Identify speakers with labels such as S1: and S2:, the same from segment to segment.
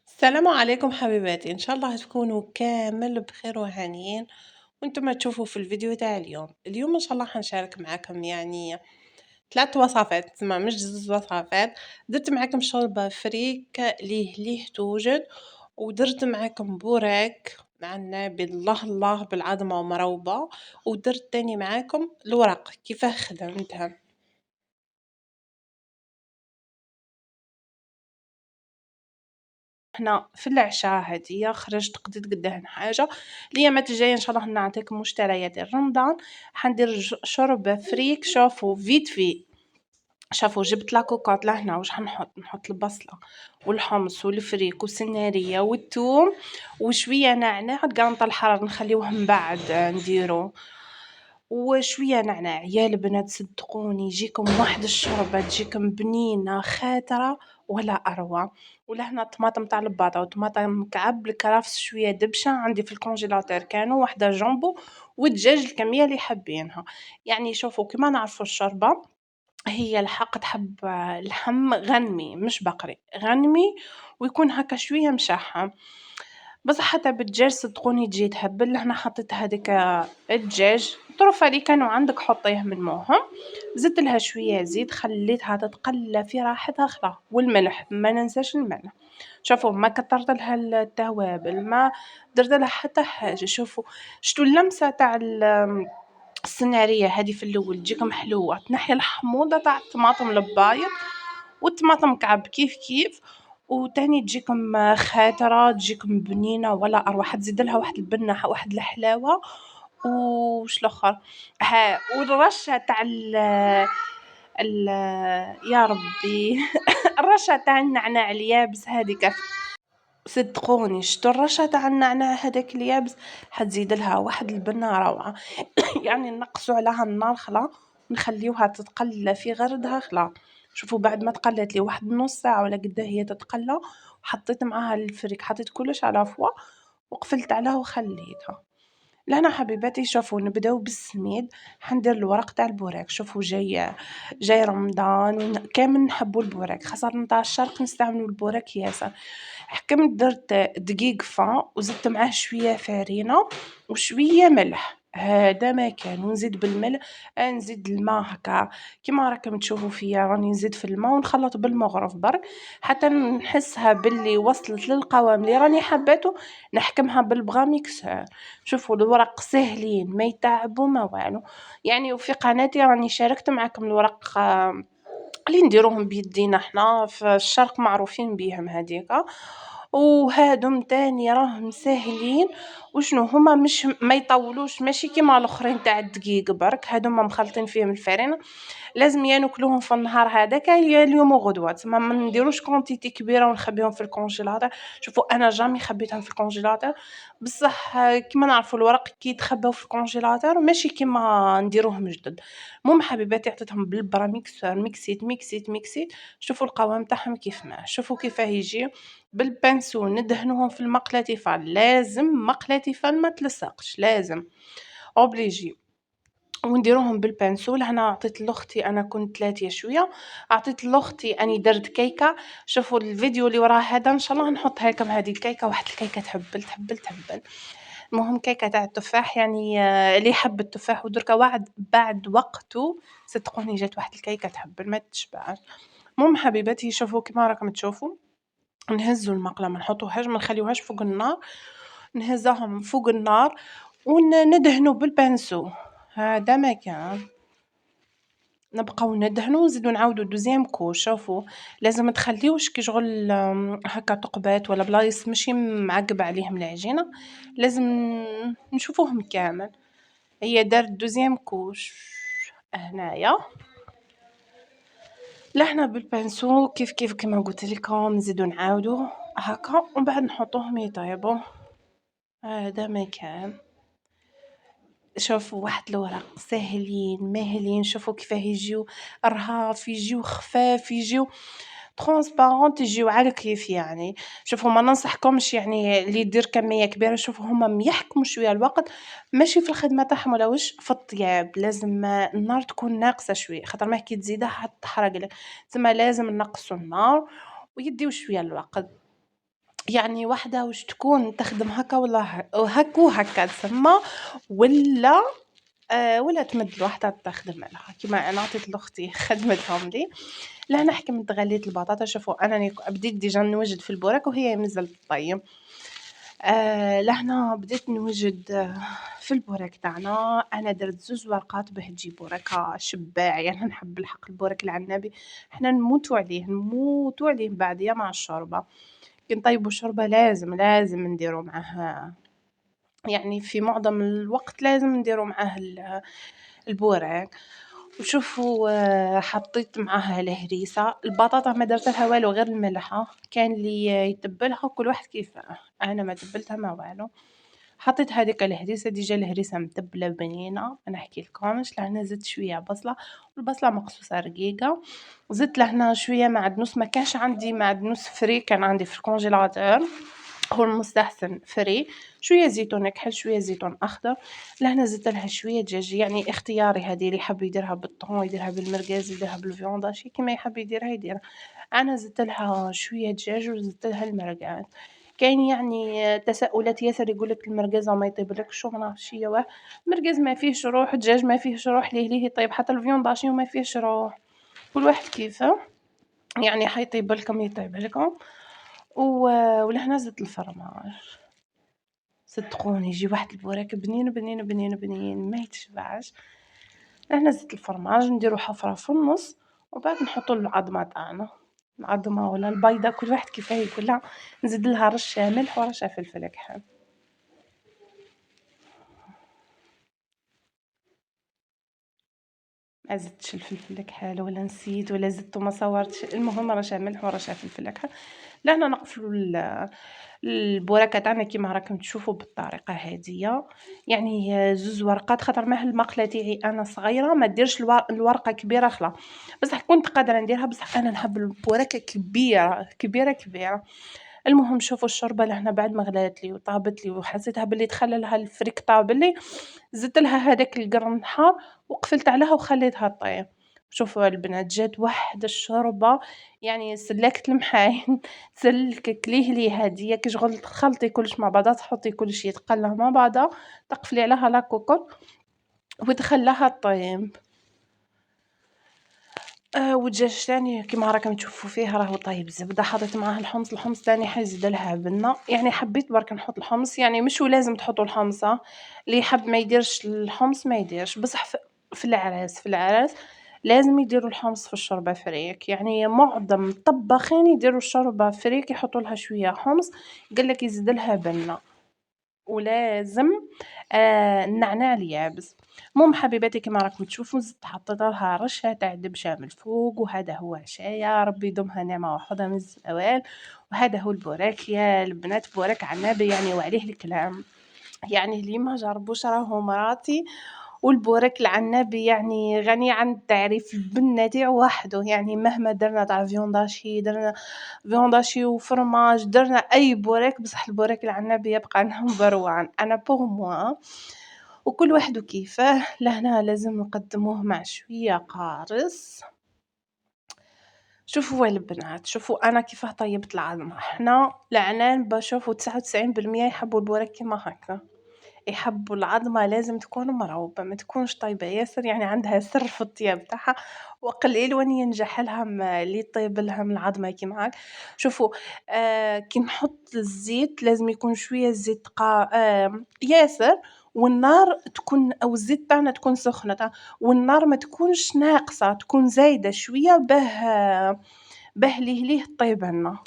S1: السلام عليكم حبيباتي، إن شاء الله تكونوا كامل بخير وهانيين وانتم تشوفوا في الفيديو تاع اليوم إن شاء الله حنشارك معاكم يعني 3 وصفات تسمى مش زوج وصفات. درت معاكم شوربة فريك ليه توجد، ودرت معاكم بوراك معنا بالله الله بالعظمة ومروبة، ودرت تاني معاكم الورق كيفاه خدمتها. إحنا في العشاء هادية خرجت قضيت قداهن حاجة. الأيامات الجاية إن شاء الله نعطيكم مشتريات ديال رمضان. حندير شرب فريك. شوفوا فيت في شوفوا جبت لاكوكوط لهنا واش نحط البصلة والحمص والفريك والسنارية والثوم وشوية نعناع قرنطة الحرارة نخليوه من بعد نديرو وشوية نعناع. يا البنات صدقوني يجيكم واحد الشوربة تجيكم بنينة خاطرة ولا أروع. ولهنا الطماطم تاع الباطا وطماطم مكعب الكرفس شوية دبشة عندي في الكونجيلاتور كانوا واحدة جامبو والدجاج الكمية اللي حابينها. يعني شوفوا كيما نعرفوا الشوربة هي الحق تحب اللحم غنمي مش بقري غنمي ويكون هكا شوية مشحم. بصح حتى بالدجاج صدقوني تجي تهبل. هنا حطيت هذيك الدجاج الطرفة اللي كانوا عندك حطيه من موهم، زدت لها شوية زيت خليتها تتقلى في راحتها خلا، والملح ما ننساش الملح. شوفوا ما كترت لها التوابل ما درت لها حتى حاجة. شوفوا شتو اللمسة تاع السنارية هذه في الاول تجيكم حلوة، تنحي الحموضة تاع الطماطم البايض والطماطم مكعب كيف كيف، وتاني تجيكم خاطرة تجيكم بنينة ولا أروع. تزيد لها واحد البنة واحد الحلاوة وش الآخر والرشة تاع ال يا ربي الرشة تاع النعناع اليابس هذيك. صدقوني شتو الرشة تاع النعناع هذاك اليابس حتزيد لها واحد البنة روعة. يعني نقصوا عليها النار خلا ونخليوها تتقلى في غردها خلا. شوفوا بعد ما تقلت لي واحد نص ساعة ولا قد هي تتقلى وحطيت معاها الفريك حطيت كلش على فوا وقفلت عليها وخليتها. لهنا حبيباتي شوفوا نبداو بالسميد. حندير الورق تاع البوراك. شوفوا جاي رمضان كامل نحبوا البوراك خاصة تاع الشرق نستعملوا البوراك ياسر. حكمت درت دقيق فان وزدت معاه شوية فرينة وشوية ملح هذا ما كان، ونزيد بالملح نزيد الماء هكا كيما راكم تشوفوا فيا راني نزيد في الماء ونخلط بالمغرف برك حتى نحسها باللي وصلت للقوام اللي راني حباته. نحكمها بالبغا ميكسور. شوفوا الورق سهلين ما يتعبوا ما والو. يعني وفي قناتي راني شاركت معكم الورق اللي نديروهم بيدينا حنا في الشرق معروفين بيهم هذيك. وهادم تاني راهم ساهلين وشنو هما مش ما يطولوش ماشي كيما الاخرين تاع الدقيق برك هادوما مخلطين فيهم الفرينه لازم يا ناكلوهم في النهار هذاك يا اليوم وغدوه تما ما نديروش كونتيتي كبيره ونخبيهم في الكونجيلاتور. شوفوا انا جامي خبيتهم في الكونجيلاتور بصح كيما نعرفوا الورق كي يتخباو في الكونجيلاتور ماشي كيما نديروهم جدد. المهم حبيباتي عطيتهم بالبرا ميكسور ميكسيت. شوفوا القوام تاعهم كيف ما شوفوا كيفاه يجي. بالبنسو ندهنوهم في المقله تيفال لازم مقله تيفال ما تلصقش لازم اوبليجي. ونديروهم بالبنسول. هنا عطيت لاختي انا كنت ثلاثيه شويه عطيت لاختي اني درت كيكه. شوفوا الفيديو اللي وراه هذا ان شاء الله نحطها لكم هذه الكيكه واحد الكيكه تهبل. المهم كيكه تاع التفاح يعني اللي يحب التفاح ودركا بعد وقته صدقوني جات واحد الكيكه تهبل ما تشبعش. المهم حبيباتي شوفوا كيما راكم تشوفوا نهزوا المقله ما نحطوهاش ما نخليوهاش فوق النار نهزها من فوق النار وندهنوا بالبنسو هذا ما كان. نبقاو ندهنوا ونزيدو نعاودو دوزيام كوش. شوفوا لازم تخليوش كي شغل هكا تقبات ولا بلايص ماشي معقب عليهم العجينه لازم نشوفوهم كامل. هي دارت دوزيام كوش هنايا لهنا بالبنسو كيف كما قلت لكم نزيدو نعاودو هكا ومن بعد نحطوهم يطيبوا هذا ما كان. شوفوا واحد الورق ساهلين ماهلين. شوفوا كيفاه يجيو رهاف يجيو خفاف يجيو ترونسبارونت يجيو على كيف يعني. شوفوا ما ننصحكمش يعني اللي يدير كميه كبيره. شوفوا هما يحكموا شويه الوقت ماشي في الخدمه تاعهم ولا وش في الطياب لازم النار تكون ناقصه شويه خاطر ما كي تزيدها حتحرق لك تما لازم نقصوا النار ويديو شويه الوقت. يعني وحدة واش تكون تخدم هكا والّا هاك وهاكا تسمى، ولا ولا تمد الوحدة تخدم لها، كيما أنا عطيت لأختي خدمتهم لي. لهنا حكمت غليت البطاطا. شوفوا أنني بديت ديجا نوجد في البوراك وهي مازالت تطيب. لهنا بديت نوجد في البوراك تاعنا. أنا درت 2 ورقات باه تجي بوراكها شباع، يعني نحب الحق البوراك العنابي حنا نموتوا عليه بعديا مع الشوربة. كي نطيبوا الشوربة لازم نديروا معاه، يعني في معظم الوقت لازم نديروا معاه البوراك. وشوفوا حطيت معاها الهريسة. البطاطا ما درت لها والو غير الملحة، كان اللي يتبلها كل واحد كيفاه، أنا ما تبلتها ما والو. حطيت هذيك الهريسة، ديجا الهريسة متبلة بنينة ما نحكيلكمش. لهنا زدت شوية بصلة، والبصلة مقصوصة رقيقة. وزدت لهنا شوية معدنوس، ما كانش عندي معدنوس فري، كان عندي في الكونجيلاتور هو المستحسن فري. شوية زيتون كحل، شوية زيتون أخضر. لهنا زدت لها شوية دجاج، يعني اختياري هذه، اللي يحب يديرها بالطون يديرها بالمرقاز يديرها بالفيونداشي كيما يحب يديرها يديرها. أنا زدت لها شوية دجاج وزدت لها المرقاز. كاين يعني تساؤلات ياسر يقولك المرقاز ما يطيبلكش وما نعرفش شيا واه. المرقاز ما فيهش روح، الدجاج ما فيهش روح، ليه يطيب، حتى الفيونداشي ما فيهش روح. كل واحد كيفه، يعني حيطيب لكم يطيب لكم. ولهنا زدت الفرماج. صدقوني يجي واحد البوراك بنين بنين بنين بنين ما يتشبعش. لهنا زدت الفرماج، نديرو حفرة في النص، وبعد نحطو العظمة تاعنا، العظمة ولا البيضة كل واحد كيفاه يقولها. نزيد لها رشة ملح ورشة فلفل كحل. ما زدتش الفلفل الكحل ولا نسيت ولا زدت وما صورتش، المهم رشة ملح ورشة فلفل كحل. لهنا نقفلوا البوراكة تاعنا كيما راكم تشوفوا بالطريقة هادية. يعني 2 ورقات، خاطر ماه المقلة تاعي أنا صغيرة ما ديرش الورقة كبيرة خلا، بصح كنت قادرة نديرها، بصح أنا نحب البوراكة كبيرة كبيرة كبيرة. المهم شوفوا الشوربة لهنا بعد ما غلات لي وطابت لي وحسيتها باللي دخل لها الفريك طاب لي، زدت لها هذاك القرن حار وقفلت عليها وخليتها طيب. شوفوا البنات جات واحد الشوربة، يعني سلاكة المحاين تسلكك ليه هادية كي شغل تخلطي كلش مع بعضها، تحطي كلشي يتقلى مع بعضها، تقفلي عليها لاكوكوط وتخلّاها طيب. والدجاج تاني كيما راكم تشوفوا فيه راهو طايب زبدة، حطيت معاه الحمص. الحمص تاني حنزيد لها بنة، يعني حبيت برك نحط الحمص، يعني مش لازم تحطوا الحمص اللي يحب ما يديرش الحمص ما يديرش، بصح في العراس لازم يديروا الحمص في الشوربة فريك، يعني معظم الطباخين يديروا الشوربة فريك يحطوا لها شوية حمص، قال لك يزيد لها بنة. ولازم النعناع اليابس. المهم حبيباتي كيما راكم تشوفوا زدت حطيت لها رشة تاع دبشة من الفوق، وهذا هو عشايا ربي يدومها نعمة وحظها من الزوال. وهذا هو البوراك يا البنات، بوراك عنابي يعني وعليه الكلام، يعني اللي ما جربوش راهو مراتي. والبوراك العنابي يعني غني عن التعريف، البنة تاعو وحده، يعني مهما درنا تاع درنا فيونداشي وفرماج، درنا أي بوراك، بصح البوراك العنابي يبقى نمبر وان أنا بوغ موا. وكل واحد وكيفاه. لهنا لازم نقدموه مع شوية قارص. شوفوا البنات، شوفوا أنا كيفاه طيبت العظمة. حنا العنان بشوفوا 99% يحبوا البوراك كيما هكا، يحبوا العظمة لازم تكون مروبة، ما تكونش طيبة ياسر، يعني عندها سر في الطياب تاعها، وقليل وين ينجح لها اللي يطيب لها من العظمة كيما هاك. شوفوا كي نحط الزيت لازم يكون شوية الزيت ياسر، والنار تكون أو الزيت تاعنا تكون سخنة والنار ما تكونش ناقصة، تكون زايدة شوية باه ليه طيب لنا.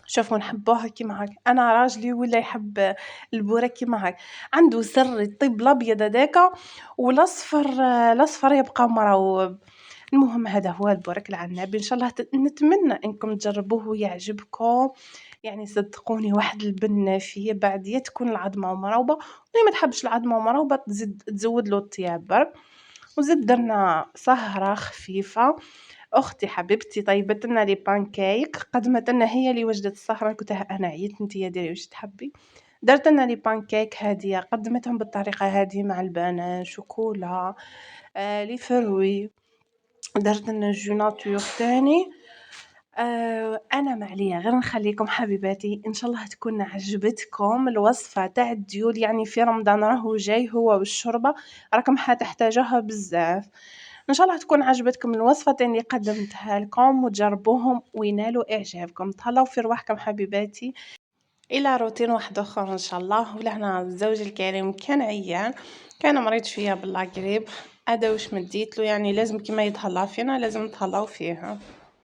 S1: شوفوا نحبوها كيما هاك. أنا راجلي ولا يحب البوراك كيما هاك، عنده سر يطيب الأبيض هذاكا والأصفر، الأصفر يبقى مروب. المهم هذا هو البوراك العنابي، إن شاء الله نتمنى إنكم تجربوه ويعجبكم. يعني صدقوني واحد البنة فيه بعدية تكون العظمة مروبة، واللي ما تحبش العظمة مروبة تزود له الطياب برك. وزيد درنا سهرة خفيفة. أختي حبيبتي طيبت لنا لي بانكيك، قدمت لنا هي اللي وجدت السهرة، قلت لها أنا عييت نتيا ديري واش تحبي. درت لنا لي بانكيك هادية، قدمتهم بالطريقة هذه مع البنان شوكولا لي فروي. درت لنا جو ناتور تاني أنا ما عليا غير نخلّيكم حبيباتي، إن شاء الله تكون عجبتكم الوصفة تاع الديول، يعني في رمضان راهو جاي هو والشوربة راكم حتحتاجوها بزاف، إن شاء الله تكون عجبتكم الوصفتين اللي قدمتها لكم وتجربوهم وينالوا إعجابكم، تهلاو في رواحكم حبيباتي، إلى روتين واحد آخر إن شاء الله. ولهنا الزوج الكريم كان عيان، كان مريض شوية باللاغريب، هذا واش مديتلو، يعني لازم كيما يتهلا فينا لازم نتهلاو فيه.